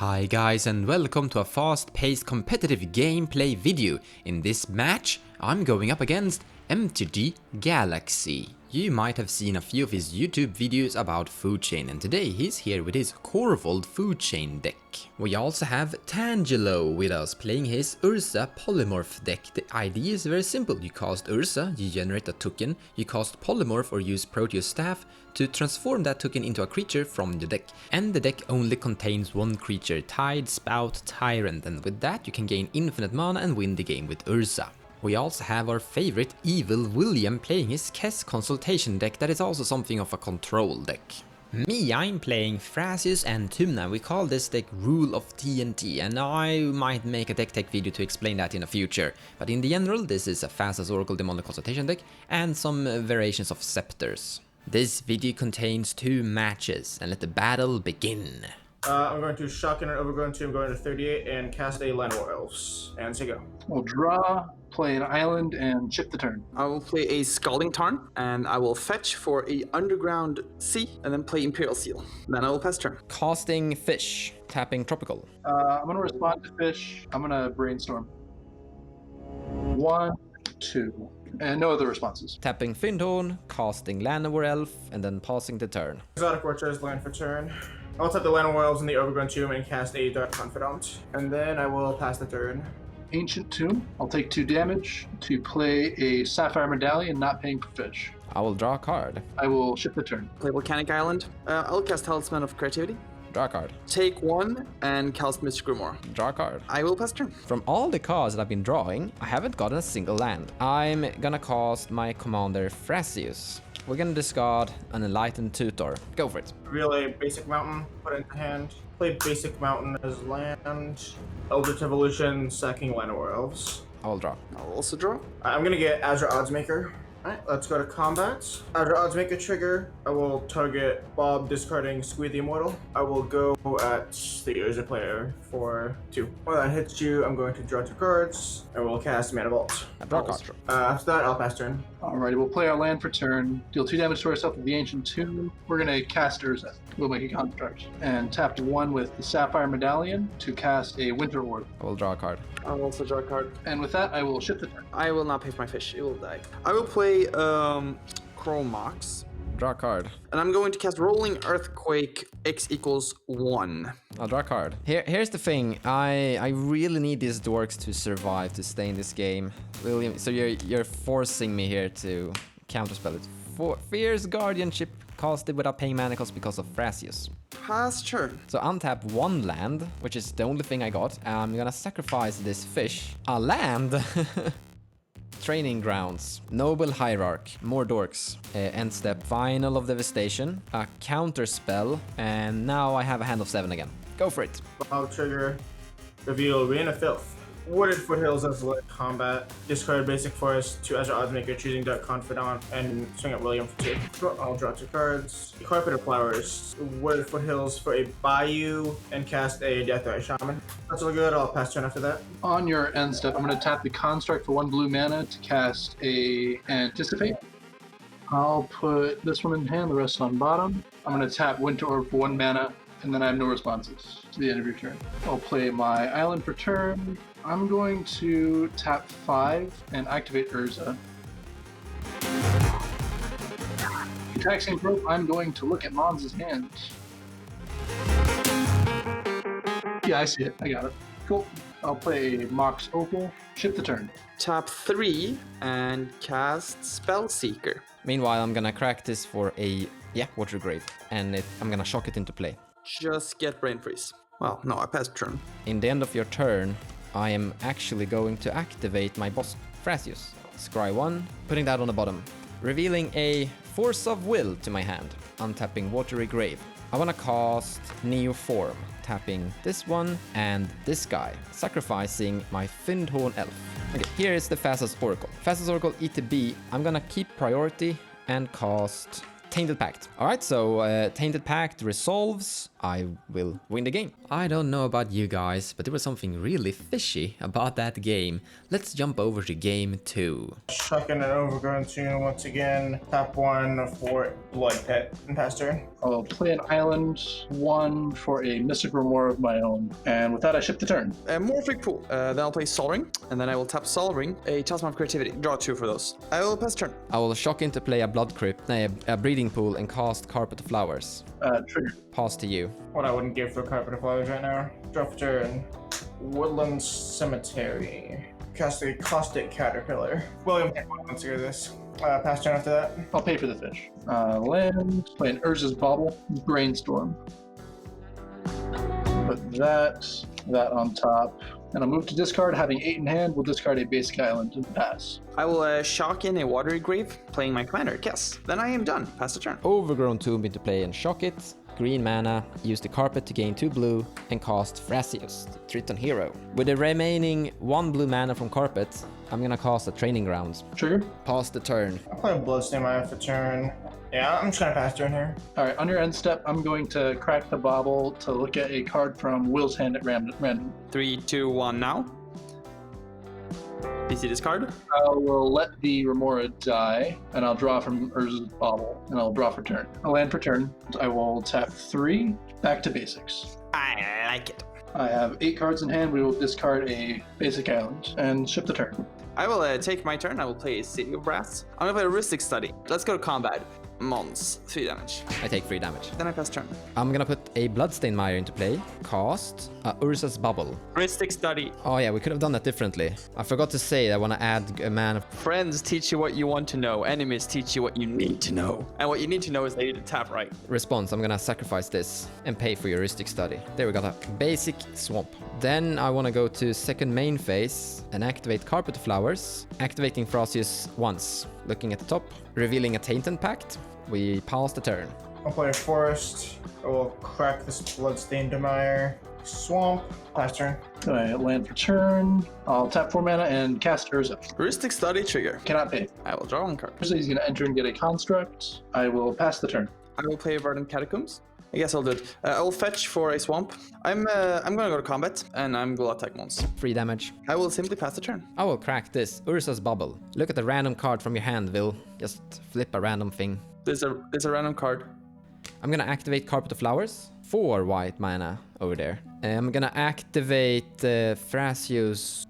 Hi guys and welcome to a fast-paced competitive gameplay video. In this match, I'm going up against MTG Galaxy. You might have seen a few of his YouTube videos about food chain, and today he's here with his Korvold food chain deck. We also have Tangelo with us playing his Urza polymorph deck. The idea is very simple. You cast Urza, you generate a token, you cast polymorph or use Proteus staff to transform that token into a creature from the deck. And the deck only contains one creature, Tide, Spout, Tyrant, and with that you can gain infinite mana and win the game with Urza. We also have our favorite Evil William playing his Kess consultation deck that is also something of a control deck. Me, I'm playing Thrasius and Tuna. We call this deck Rule of T&T, and I might make a deck tech video to explain that in the future. But in the general, this is a fastest Oracle Demonic Consultation deck and some variations of Scepters. This video contains 2 matches, and let the battle begin. I'm going to Shock and Overgrown Tomb, going to 38, and cast a Land War Elves. And say go. We'll draw, play an island, and chip the turn. I will play a Scalding Tarn, and I will fetch for a Underground Sea, and then play Imperial Seal. Then I will pass turn. Casting Fish, tapping Tropical. I'm going to respond to fish. I'm going to brainstorm. 1, 2, and no other responses. Tapping Findhorn, casting Llanowar Elf, and then passing the turn. Exotic Fortress, land for turn. I'll tap the Land War Elves in the Overgrown Tomb and cast a Dark Confidant. And then I will pass the turn. Ancient Tomb. I'll take 2 damage to play a Sapphire Medallion, not paying for fish. I will draw a card. I will ship the turn. Play Volcanic Island. I'll cast Talisman of Creativity. Draw a card. Take 1 and cast Mystic Grimoire. Draw a card. I will pass turn. From all the cards that I've been drawing, I haven't gotten a single land. I'm gonna cast my commander Thrasius. We're gonna discard an Enlightened Tutor. Go for it. Reveal a Basic Mountain, put it in hand. Play Basic Mountain as land. Eldritch Evolution, sacking Land War Elves. I will draw. I'll also draw. I'm going to get Azure Oddsmaker. Alright, let's go to combat. Azure Oddsmaker trigger. I will target Bob, discarding Squeeze the Immortal. I will go at the Urza player for 2. When that hits you, I'm going to draw 2 cards. I will cast Mana Vault. I draw a card. After that, I'll pass turn. Alrighty, we'll play our land for turn. Deal 2 damage to ourselves with the Ancient Tomb. We're going to cast Urza. We'll make a construct. And tap 1 with the Sapphire Medallion to cast a Winter Orb. I will draw a card. I'll also draw a card. And with that, I will ship the turn. I will not pay for my fish. It will die. I will play Chromox. Draw a card. And I'm going to cast Rolling Earthquake X equals 1. I'll draw a card. Here's the thing. I really need these dorks to survive, to stay in this game. William, so you're forcing me here to counterspell it. Fierce Guardianship casted without paying mana cost because of Thrasius. Pass turn. So untap 1 land, which is the only thing I got. I'm gonna sacrifice this fish. A land? Training Grounds, Noble Hierarch, more dorks, end step, Final of Devastation, a counter spell, and now I have a hand of 7 again. Go for it. I'll trigger, reveal Reign of Filth. Wooded Foothills as light combat. Discard Basic Forest to Azure Oddsmaker, choosing Dark Confidant, and swing at William for 2. I'll draw 2 cards. Carpet of Flowers. Wooded Foothills for a Bayou, and cast a Deathrite Shaman. That's all good. I'll pass turn after that. On your end step, I'm going to tap the construct for 1 blue mana to cast a Anticipate. I'll put this one in hand, the rest on bottom. I'm going to tap Winter Orb for 1 mana, and then I have no responses to the end of your turn. I'll play my island for turn. I'm going to tap 5 and activate Urza. Taxing Rope, I'm going to look at Mons' hand. Yeah, I see it. I got it. Cool. I'll play Mox Opal. Ship the turn. Tap 3 and cast Spellseeker. Meanwhile, I'm gonna crack this for a, Water Grave, and I'm gonna shock it into play. Just get Brain Freeze. Well, no, I passed turn. In the end of your turn, I am actually going to activate my boss, Thrasius. Scry 1, putting that on the bottom. Revealing a Force of Will to my hand, untapping Watery Grave. I want to cast Neoform, tapping this one and this guy, sacrificing my Findhorn Elf. Okay, here is the fastest Oracle. Fastest Oracle ETB, I'm gonna keep priority and cast Tainted Pact. Alright, so Tainted Pact resolves I will win the game. I don't know about you guys, but there was something really fishy about that game. Let's jump over to game 2. Chucking an Overgrown Tomb once again. Tap 1 for Blood Pit and pass turn. I'll play an island, 1 for a Mystic Remore of my own. And with that, I ship the turn. Morphic Pool. Then I'll play Sol Ring, and then I will tap Sol Ring, a Talisman of Creativity. Draw 2 for those. I will pass turn. I will shock into play a Blood Crypt, a Breeding Pool, and cast Carpet of Flowers. Trigger. Pass to you. What I wouldn't give for Carpet of Flowers right now. Draw for turn. Woodland Cemetery. Cast a Caustic Caterpillar. William wants to hear this. Pass turn after that. I'll pay for the fish. Land, play an Urza's Bauble, Brainstorm. Put that on top. And I'll move to discard. Having 8 in hand, we'll discard a basic island and pass. I will shock in a Watery Grave, playing my commander, Kess. Then I am done. Pass the turn. Overgrown Tomb into play and shock it. Green mana, use the carpet to gain 2 blue, and cast Thrasios, the Triton hero. With the remaining 1 blue mana from carpet, I'm gonna cast a Training Grounds. Trigger. Pass the turn. I'll play a Bloodstain Maya for turn. Yeah, I'm just gonna pass turn here. All right, on your end step, I'm going to crack the bauble to look at a card from Will's hand at random. 3, 2, 1 now. PC discard. I will let the Remora die, and I'll draw from Urza's Bauble, and I'll draw for turn. I'll land for turn. I will tap 3, back to basics. I like it. I have 8 cards in hand. We will discard a basic island and ship the turn. I will take my turn. I will play a City of Brass. I'm gonna play a Rustic Study. Let's go to combat. Mons, 3 damage. I take 3 damage. Then I pass turn. I'm gonna put a Bloodstain Mire into play. Cast Urza's Bubble. Rustic Study. Oh yeah, we could have done that differently. I forgot to say I want to add a man of... Friends teach you what you want to know. Enemies teach you what you need to know. And what you need to know is that you need to tap right. Response, I'm gonna sacrifice this and pay for heuristic study. There we got a basic swamp. Then I want to go to second main phase and activate Carpet of Flowers, activating Thrasios once. Looking at the top, revealing a Tainted Pact. We pass the turn. I'll play a Forest. I will crack this Bloodstained Mire. Swamp. Pass turn. I land for turn. I'll tap 4 mana and cast Urza. Heuristic Study trigger. Cannot pay. I will draw 1 card. Urza is going to enter and get a construct. I will pass the turn. I will play Verdant Catacombs. I guess I'll do it. I will fetch for a swamp. I'm gonna go to combat, and I'm gonna attack Mons. 3 damage. I will simply pass the turn. I will crack this Urza's Bubble. Look at the random card from your hand, Will. Just flip a random thing. There's a random card. I'm gonna activate Carpet of Flowers. 4 white mana over there. I'm gonna activate Thrasios.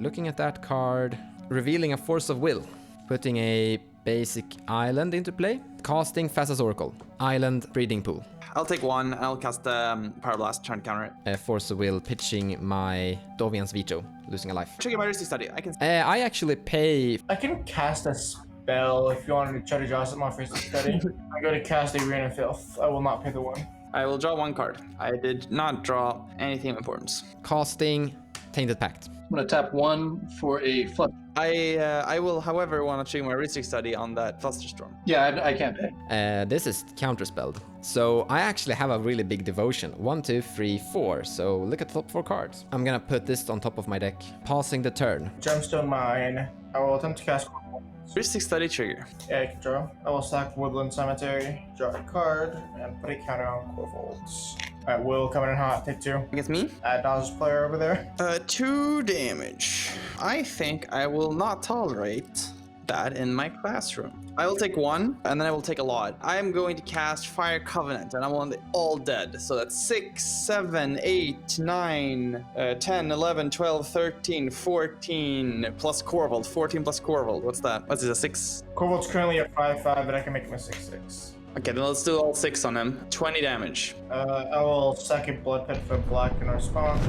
Looking at that card, revealing a Force of Will. Putting a basic island into play. Casting Thassa's Oracle. Island Breeding Pool. I'll take 1, and I'll cast Power Blast, trying to counter it. Force of Will, pitching my Dovian's Veto, losing a life. Trigger my Heuristic Study. I can. I actually pay... I can cast a spell if you wanted to try to draw something off Heuristic Study. I'm going to cast a Rain of Filth. I will not pay the 1. I will draw 1 card. I did not draw anything of importance. Casting Tainted Pact. I'm going to tap 1 for a flush. I will, however, want to trigger my Heuristic Study on that Flusterstorm. Yeah, I can't pay. This is counterspelled. So I actually have a really big devotion. 1, 2, 3, 4. So look at the top 4 cards. I'm gonna put this on top of my deck. Passing the turn. Gemstone Mine. I will attempt to cast Korvold. Heuristic Study trigger. Yeah, I can draw. I will sack Woodland Cemetery, draw a card, and put a counter on Korvolds. Alright, Will coming in hot, take 2. Against me? Dodge's player over there. 2 damage. I think I will not tolerate that in my classroom. I will take 1, and then I will take a lot. I am going to cast Fire Covenant, and I want it all dead. So that's 6, 7, 8, 9, 10, 11, 12, 13, 14, plus Korvold. 14 plus Korvold. What's that? What's this, a 6? Korvold's currently at 5/5, but I can make him a 6/6. Okay, then let's do all 6 on him. 20 damage. I will second Blood Pit for black in response.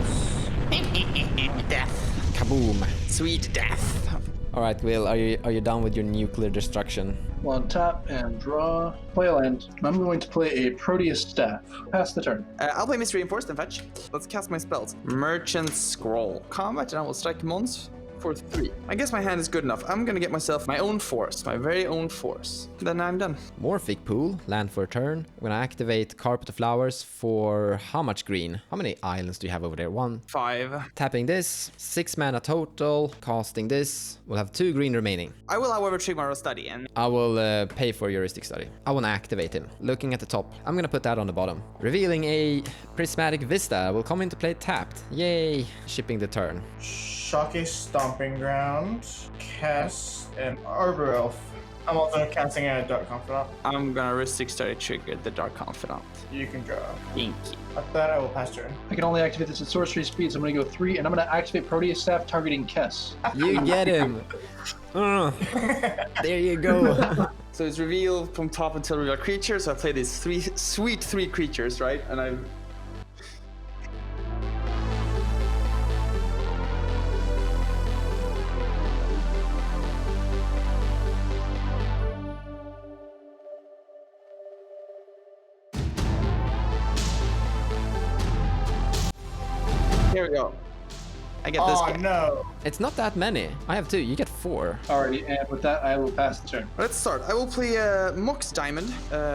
Death. Kaboom. Sweet death. All right, Will, are you done with your nuclear destruction? One tap and draw. Play a land. I'm going to play a Proteus Staff. Pass the turn. I'll play Mystery Reinforced and fetch. Let's cast my spells. Merchant Scroll. Combat, and I will strike Mons for 3. I guess my hand is good enough. I'm gonna get myself my own forest, my very own forest. Then I'm done. Morphic Pool, land for a turn. I'm gonna activate Carpet of Flowers for how much green? How many islands do you have over there? 1. 5. Tapping this, 6 mana total. Casting this, we'll have 2 green remaining. I will, however, trigger my study and I will pay for heuristic study. I want to activate him. Looking at the top, I'm gonna put that on the bottom. Revealing a prismatic vista will come into play tapped. Yay! Shipping the turn. Shocky Stomping Ground, Kess, and Arbor Elf. I'm also casting a Dark Confidant. I'm gonna heuristic study trigger the Dark Confidant. You can draw. Thank you. At that, I will pass turn. I can only activate this at sorcery speed, so I'm going to go 3, and I'm going to activate Proteus Staff targeting Kess. You get him. There you go. So it's reveal from top until reveal creature. So I play these 3 sweet 3 creatures, right? And I've Here we go. I get this Oh guy. no! It's not that many. I have 2. You get 4. Alrighty, and with that, I will pass the turn. Let's start. I will play Mox Diamond,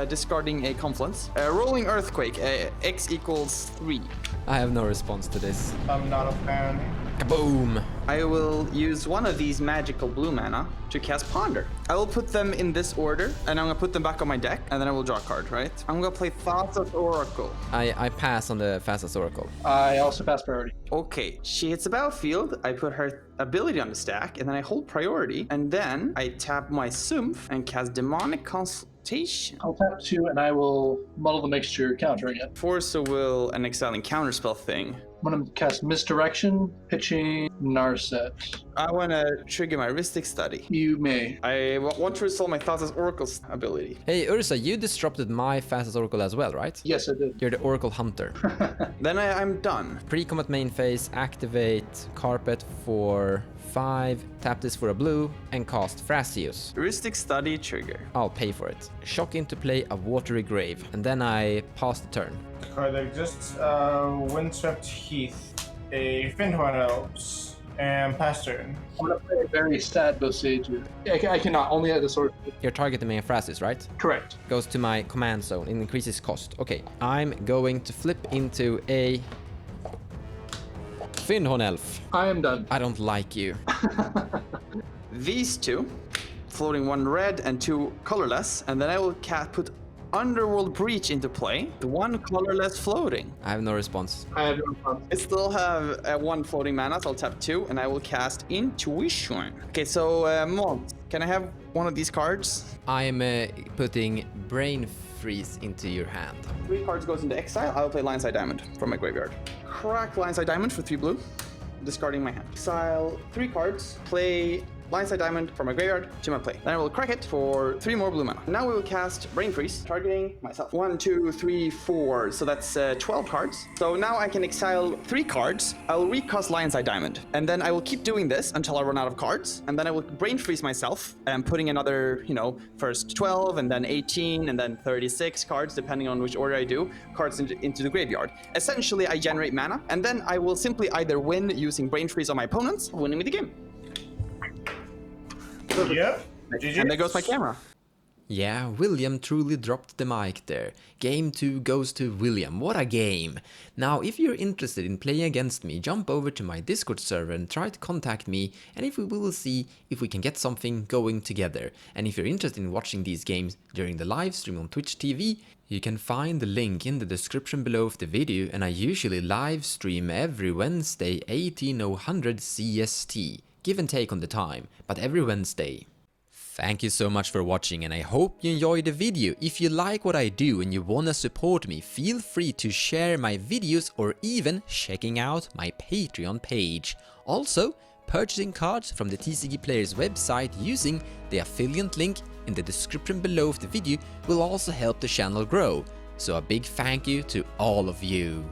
discarding a Confluence. Rolling Earthquake, X equals 3. I have no response to this. I'm not a fan. Kaboom! I will use one of these magical blue mana to cast Ponder. I will put them in this order, and I'm gonna put them back on my deck, and then I will draw a card, right? I'm gonna play Thassa's Oracle. I pass on the fastest oracle. I also pass priority. Okay, she hits the battlefield, I put her ability on the stack, and then I hold priority, and then I tap my Sumph and cast Demonic Consultation. I'll tap 2, and I will muddle the mixture, countering it. Force of Will and exiling counterspell thing. I'm going to cast Misdirection, pitching Narset. I want to trigger my Heuristic Study. You may. I want to install my Thassa's Oracle's ability. Hey Urza, you disrupted my fastest oracle as well, right? Yes, I did. You're the oracle hunter. Then I'm done. Pre-combat main phase, activate Carpet for 5, tap this for a blue, and cast Thrasios. Heuristic Study trigger. I'll pay for it. Shock into play a Watery Grave, and then I pass the turn. Card that exists, Windswept Heath, a Findhorn Elves, and pass turn. I'm going to play a very sad Bosage. I cannot, only at the sword. You're targeting me a Thrasios, right? Correct. Goes to my command zone, it increases cost. Okay, I'm going to flip into a Findhorn Elf. I am done. I don't like you. These 2, floating 1 red and 2 colorless, and then I will put Underworld Breach into play. The 1 colorless floating. I have no response. I have no response. I still have 1 floating mana, so I'll tap 2, and I will cast Intuition. Okay, so Mons, can I have one of these cards? I'm putting Brain Freeze into your hand. 3 cards goes into exile. I will play Lionside Diamond from my graveyard. Crack Lionside Diamond for 3 blue, discarding my hand. Exile 3 cards, play Lionside Diamond from my graveyard to my play. Then I will crack it for 3 more blue mana. Now we will cast Brain Freeze, targeting myself. 1, 2, 3, 4. So that's 12 cards. So now I can exile 3 cards. I will recast Lionside Diamond. And then I will keep doing this until I run out of cards. And then I will Brain Freeze myself and putting another, first 12 and then 18 and then 36 cards, depending on which order I do, cards into the graveyard. Essentially, I generate mana. And then I will simply either win using Brain Freeze on my opponents or winning me the game. Yep. And there goes my camera. Yeah, William truly dropped the mic there. Game 2 goes to William. What a game! Now, if you're interested in playing against me, jump over to my Discord server and try to contact me, and we will see if we can get something going together. And if you're interested in watching these games during the live stream on Twitch TV, you can find the link in the description below of the video, and I usually live stream every Wednesday 1800 CST. Give and take on the time, but every Wednesday. Thank you so much for watching, and I hope you enjoyed the video. If you like what I do and you wanna support me, feel free to share my videos or even checking out my Patreon page. Also, purchasing cards from the TCG Players website using the affiliate link in the description below of the video will also help the channel grow. So a big thank you to all of you.